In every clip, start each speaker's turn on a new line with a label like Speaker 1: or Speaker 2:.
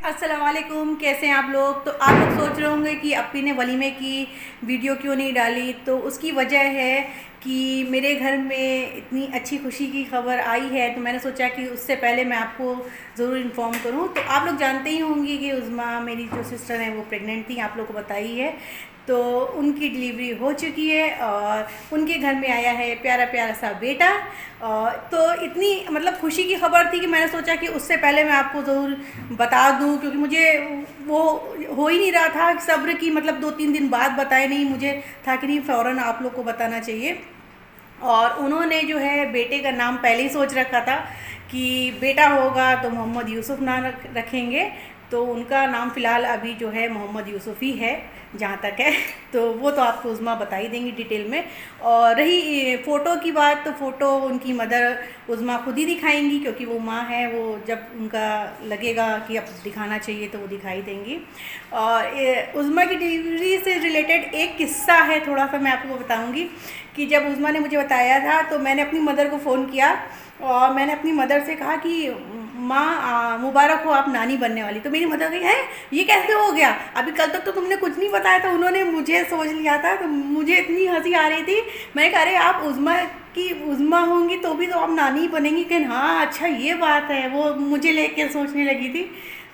Speaker 1: अस्सलामुअलैकुम, कैसे हैं आप लोग। तो आप लोग सोच रहे होंगे कि अप्पी ने वलीमे की वीडियो क्यों नहीं डाली। तो उसकी वजह है कि मेरे घर में इतनी अच्छी खुशी की खबर आई है, तो मैंने सोचा कि उससे पहले मैं आपको ज़रूर इन्फॉर्म करूं। तो आप लोग जानते ही होंगे कि उज़्मा मेरी जो सिस्टर है वो प्रेग्नेंट थी, आप लोग को बताई है। तो उनकी डिलीवरी हो चुकी है और उनके घर में आया है प्यारा प्यारा सा बेटा। तो इतनी मतलब खुशी की खबर थी कि मैंने सोचा कि उससे पहले मैं आपको ज़रूर बता दूं, क्योंकि मुझे वो हो ही नहीं रहा था सब्र की, मतलब 2-3 दिन बाद बताए नहीं, मुझे था कि नहीं फ़ौरन आप लोग को बताना चाहिए। और उन्होंने जो है बेटे का नाम पहले ही सोच रखा था कि बेटा होगा तो मोहम्मद यूसुफ नाम रखेंगे। तो उनका नाम फ़िलहाल अभी जो है मोहम्मद यूसुफ ही है जहाँ तक है। तो वो तो आपको उज़्मा बता ही देंगी डिटेल में। और रही फ़ोटो की बात, तो फ़ोटो उनकी मदर उज़्मा खुद ही दिखाएंगी, क्योंकि वो माँ है, वो जब उनका लगेगा कि अब दिखाना चाहिए तो वो दिखाई देंगी। और उज़्मा की डिलीवरी से रिलेटेड एक किस्सा है, थोड़ा सा मैं आपको बताऊँगी कि जब उज़्मा ने मुझे बताया था तो मैंने अपनी मदर को फ़ोन किया और मैंने अपनी मदर से कहा कि माँ मुबारक हो, आप नानी बनने वाली। तो मेरी मदर कही है ये कैसे हो गया, अभी कल तक तो तुमने कुछ नहीं बताया था। उन्होंने मुझे सोच लिया था, तो मुझे इतनी हंसी आ रही थी। मैंने कहा अरे आप उज़्मा की उज़्मा होंगी तो भी तो आप नानी ही बनेंगी। कहन हाँ अच्छा ये बात है, वो मुझे लेके सोचने लगी थी।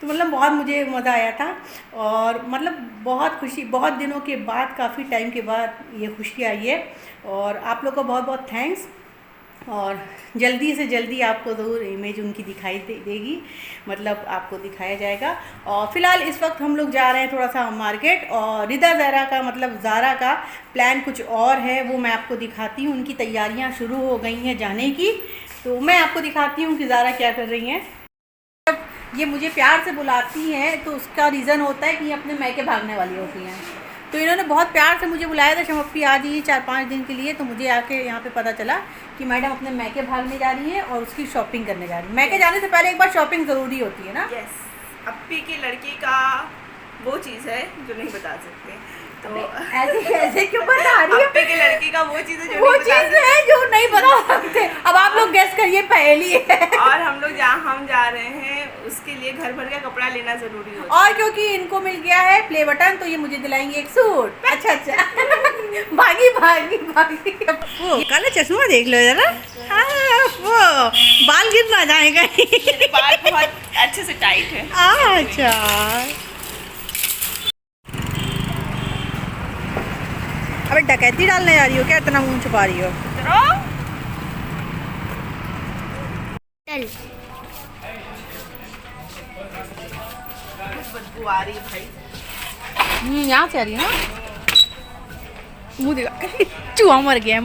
Speaker 1: तो मतलब बहुत मुझे मज़ा आया था और मतलब बहुत खुशी, बहुत दिनों के बाद, काफ़ी टाइम के बाद ये खुशी आई है। और आप लोग को बहुत बहुत थैंक्स। और जल्दी से जल्दी आपको ज़रूर इमेज उनकी दिखाई देगी, मतलब आपको दिखाया जाएगा। और फ़िलहाल इस वक्त हम लोग जा रहे हैं थोड़ा सा मार्केट, और रिदा ज़ारा का मतलब ज़ारा का प्लान कुछ और है, वो मैं आपको दिखाती हूँ। उनकी तैयारियाँ शुरू हो गई हैं जाने की, तो मैं आपको दिखाती हूँ कि ज़ारा क्या कर रही हैं। जब ये मुझे प्यार से बुलाती हैं तो उसका रीज़न होता है कि ये अपने मैके भागने वाली होती हैं। तो इन्होंने बहुत प्यार से मुझे बुलाया था, शमप्पी आ जाइए 4-5 दिन के लिए। तो मुझे आके यहाँ पे पता चला कि मैडम अपने मैके भागने जा रही है और उसकी शॉपिंग करने जा रही है। मैके जाने से पहले एक बार शॉपिंग ज़रूरी होती है ना।
Speaker 2: यस, अप्पी की लड़की का वो चीज़ है जो नहीं बता सकते। तो
Speaker 1: ऐसे क्यों बता रही है?
Speaker 2: अप्पी की लड़की का वो चीज़ है जो
Speaker 1: वो चीज़ है जो नहीं बता सकते। अब आप लोग गेस करिए, पहली है।
Speaker 2: और हम लोग जहाँ हम जा रहे हैं उसके लिए घर भर का कपड़ा लेना ज़रूरी होता है।
Speaker 1: और क्योंकि इनको मिल गया है प्ले बटन, तो ये मुझे दिलाएंगे एक सूट। अच्छा भागी भागी भागी। वो काला चश्मा देख लो जरा, वो बाल गिर ना जाएगा।
Speaker 2: मेरे बाल बहुत अच्छे से टाइट है।
Speaker 1: अच्छा अबे डकैती डालने जा रही हो क्या, इतना मुंह छुपा रही हो?
Speaker 2: बदबू आ रही है भाई।
Speaker 1: यहाँ से आ रही है ना। मुँह देखा, चूहा मर गया है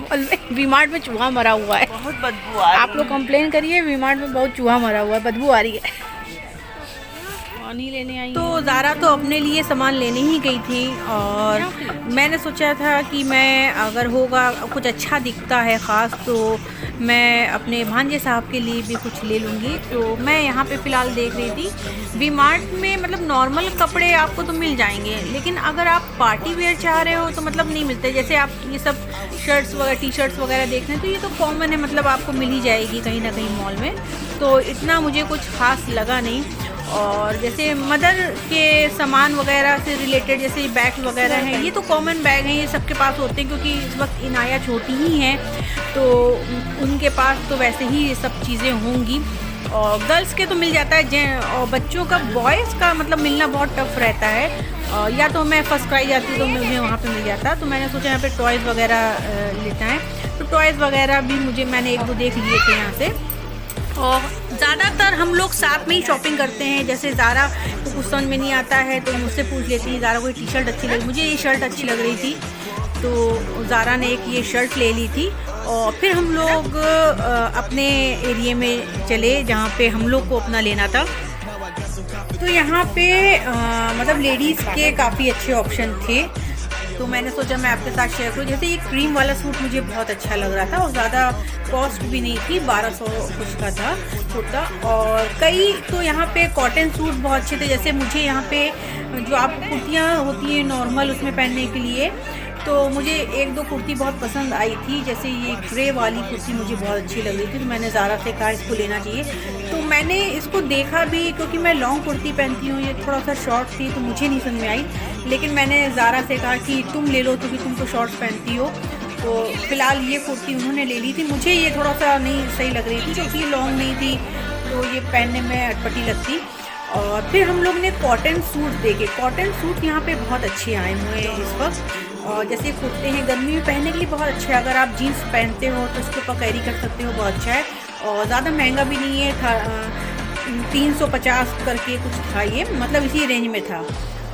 Speaker 1: वी-मार्ट में, चूहा मरा हुआ है।
Speaker 2: बहुत बदबू आ रही है।
Speaker 1: आप लोग कंप्लेन करिए, वी-मार्ट में बहुत चूहा मरा हुआ है, बदबू आ रही है। पानी लेने आई। तो ज़ारा तो अपने लिए सामान लेने ही गई थी और मैंने सोचा था कि मैं अगर होगा कुछ अच्छा दिखता है ख़ास, तो मैं अपने भांजे साहब के लिए भी कुछ ले लूँगी। तो मैं यहाँ पे फ़िलहाल देख रही थी वी-मार्ट में, मतलब नॉर्मल कपड़े आपको तो मिल जाएंगे, लेकिन अगर आप पार्टी वेयर चाह रहे हो तो मतलब नहीं मिलते। जैसे आप ये सब शर्ट्स वगैरह, टी शर्ट्स वगैरह देख रहे हैं तो ये तो कॉमन है, मतलब आपको मिल ही जाएगी कहीं ना कहीं मॉल में। तो इतना मुझे कुछ ख़ास लगा नहीं। और जैसे मदर के सामान वगैरह से रिलेटेड जैसे बैग वगैरह हैं, ये तो कॉमन बैग हैं, ये सबके पास होते हैं, क्योंकि इस वक्त इनाया छोटी ही हैं तो उनके पास तो वैसे ही ये सब चीज़ें होंगी। और गर्ल्स के तो मिल जाता है, और बच्चों का, बॉयज़ का मतलब मिलना बहुत टफ रहता है। या तो मैं फर्स्ट क्राई जाती तो मुझे वहाँ पे मिल जाता। तो मैंने सोचा यहाँ पे टॉयज़ वगैरह लेता है, तो टॉयज़ वगैरह भी मैंने 1-2 देख लिए थे यहाँ से। और ज़्यादातर हम लोग साथ में ही शॉपिंग करते हैं। जैसे ज़ारा को कुछ समझ में नहीं आता है तो मुझसे पूछ लेती है, ज़ारा कोई टी शर्ट अच्छी लगी, मुझे ये शर्ट अच्छी लग रही थी तो ज़ारा ने एक ये शर्ट ले ली थी। और फिर हम लोग अपने एरिए में चले जहाँ पे हम लोग को अपना लेना था। तो यहाँ पे मतलब लेडीज़ के काफ़ी अच्छे ऑप्शन थे, तो मैंने सोचा मैं आपके साथ शेयर करूँ। जैसे ये क्रीम वाला सूट मुझे बहुत अच्छा लग रहा था और ज़्यादा कॉस्ट भी नहीं थी, 1200 कुछ का था कुर्ता। और कई तो यहाँ पे कॉटन सूट बहुत अच्छे थे। जैसे मुझे यहाँ पे जो आप कुर्तियाँ होती हैं नॉर्मल उसमें पहनने के लिए, तो मुझे 1-2 कुर्ती बहुत पसंद आई थी। जैसे ये ग्रे वाली कुर्ती मुझे बहुत अच्छी लग रही थी, तो मैंने ज़ारा से कहा इसको लेना चाहिए। तो मैंने इसको देखा भी, क्योंकि मैं लॉन्ग कुर्ती पहनती हूँ, ये थोड़ा सा शॉर्ट थी तो मुझे नहीं समझ में आई। लेकिन मैंने ज़ारा से कहा कि तुम ले लो क्योंकि तुम तो शॉर्ट्स पहनती हो। तो फ़िलहाल ये कुर्ती उन्होंने ले ली थी। मुझे ये थोड़ा सा नहीं सही लग रही थी क्योंकि लॉन्ग नहीं थी, तो ये पहनने में अटपटी लगती। और फिर हम लोग ने कॉटन सूट देखे। कॉटन सूट यहाँ पे बहुत अच्छे आए हुए हैं इस वक्त। और जैसे कुर्ते हैं गर्मी में पहनने के लिए बहुत अच्छे हैं। अगर आप जीन्स पहनते हो तो इसके ऊपर कैरी कर सकते हो, बहुत अच्छा है। और ज़्यादा महंगा भी नहीं है, था 350 करके कुछ था ये, मतलब इसी रेंज में था।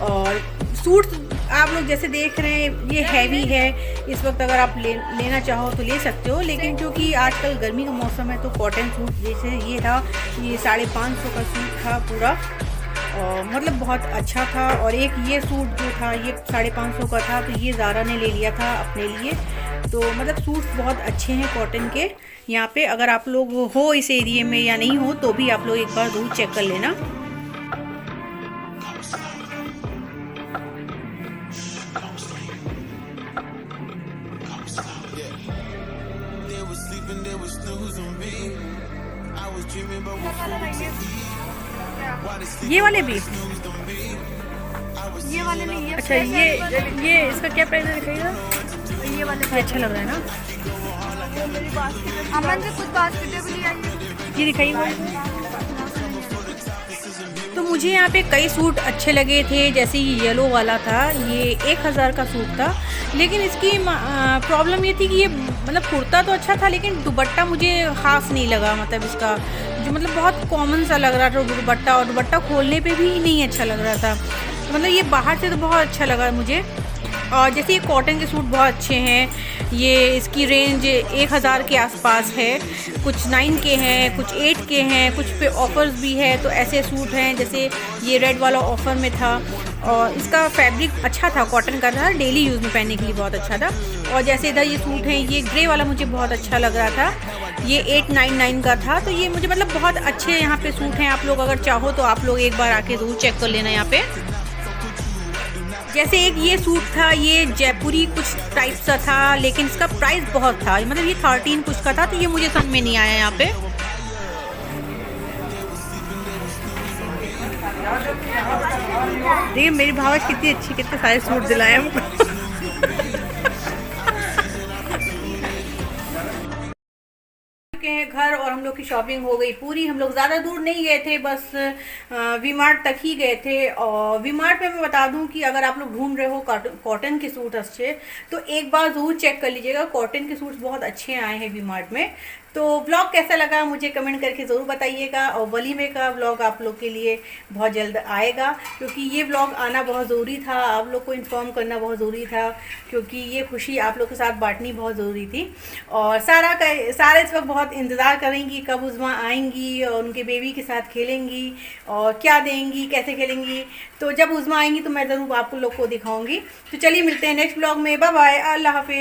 Speaker 1: और सूट आप लोग जैसे देख रहे हैं ये हैवी है इस वक्त, अगर आप लेना चाहो तो ले सकते हो। लेकिन क्योंकि आजकल गर्मी का मौसम है तो कॉटन सूट जैसे ये था, ये 550 का सूट था पूरा, और मतलब बहुत अच्छा था। और एक ये सूट जो था ये 550 का था, तो ये ज़ारा ने ले लिया था अपने लिए। तो मतलब सूट्स बहुत अच्छे हैं कॉटन के यहाँ पे। अगर आप लोग हो इस एरिए में या नहीं हो तो भी आप लोग एक बार ज़रूर चेक कर लेना। ये वाले भी,
Speaker 2: ये वाले नहीं है।
Speaker 1: अच्छा ये इसका क्या प्राइस है दिखाइएगा।
Speaker 2: ये वाले
Speaker 1: अच्छा लग रहा है ना,
Speaker 2: मेरी बास्केट अमन से कुछ बास्केटें भी आई है।
Speaker 1: ये दिखाइए। तो मुझे यहाँ पे कई सूट अच्छे लगे थे, जैसे ये येलो वाला था, ये 1000 का सूट था। लेकिन इसकी प्रॉब्लम ये थी कि ये मतलब कुर्ता तो अच्छा था लेकिन दुपट्टा मुझे ख़ास नहीं लगा। मतलब इसका जो मतलब बहुत कॉमन सा लग रहा था दुपट्टा, और दुपट्टा खोलने पे भी नहीं अच्छा लग रहा था। मतलब ये बाहर से तो बहुत अच्छा लगा मुझे। और जैसे ये कॉटन के सूट बहुत अच्छे हैं, ये इसकी रेंज 1000 के आसपास है। कुछ 9 के हैं, कुछ 8 के हैं, कुछ पे ऑफ़र्स भी है। तो ऐसे सूट हैं, जैसे ये रेड वाला ऑफ़र में था और इसका फैब्रिक अच्छा था, कॉटन का था, डेली यूज़ में पहनने के लिए बहुत अच्छा था। और जैसे इधर ये सूट है, ये ग्रे वाला मुझे बहुत अच्छा लग रहा था, ये 899 का था। तो ये मुझे मतलब बहुत अच्छे यहाँ पे सूट हैं। आप लोग अगर चाहो तो आप लोग एक बार आके ज़रूर चेक कर लेना यहाँ पे। जैसे एक ये सूट था, ये जयपुरी कुछ टाइप सा था, लेकिन इसका प्राइस बहुत था, मतलब ये 13 कुछ का था, तो ये मुझे समझ में नहीं आया यहाँ पे। देखिए मेरी भावच कितनी अच्छी, कितने सारे सूट दिलाए हमको। हैं घर और हम लोग की शॉपिंग हो गई पूरी। हम लोग ज़्यादा दूर नहीं गए थे, बस वी मार्ट तक ही गए थे। और वी मार्ट में मैं बता दूं कि अगर आप लोग ढूंढ रहे हो कॉटन के सूट अच्छे, तो एक बार ज़रूर चेक कर लीजिएगा। कॉटन के सूट्स बहुत अच्छे आए हैं वी मार्ट में। तो व्लॉग कैसा लगा मुझे कमेंट करके ज़रूर बताइएगा। और वलीमे का व्लॉग आप लोग के लिए बहुत जल्द आएगा, क्योंकि ये व्लॉग आना बहुत ज़रूरी था, आप लोग को इन्फॉर्म करना बहुत ज़रूरी था, क्योंकि ये खुशी आप लोग के साथ बांटनी बहुत ज़रूरी थी। और सारा इस वक्त बहुत इंतज़ार करेंगी कब उज़्मा आएंगी और उनके बेबी के साथ खेलेंगी और क्या देंगी, कैसे खेलेंगी। तो जब उज़्मा आएंगी तो मैं ज़रूर आप लोग को दिखाऊँगी। तो चलिए मिलते हैं नेक्स्ट व्लॉग में। बाय बाय, अल्लाह हाफिज़।